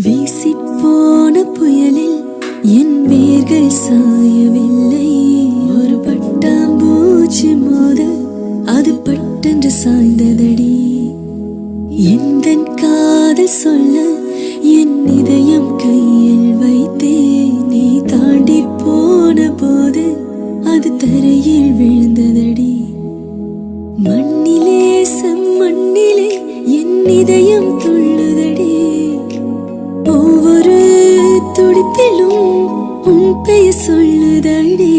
வீசிப்போன புயலில் என் வேர்கள் சாயவில்லை. ஒரு பட்டாம்பூச்சி மோத அது பட்டென்று சாய்ந்ததடி. எந்தன் காதல் சொல்ல என் இதயம் கையில் வைத்தே. நீ தாண்டி போன போது அது தரையில் விழுந்ததடி. மண்ணிலே செம்மண்ணிலே என் இதயம் துள்ளுதடி. ஒவ்வொரு துடிப்பிலும் உன் பெயர் சொல்லுதடி.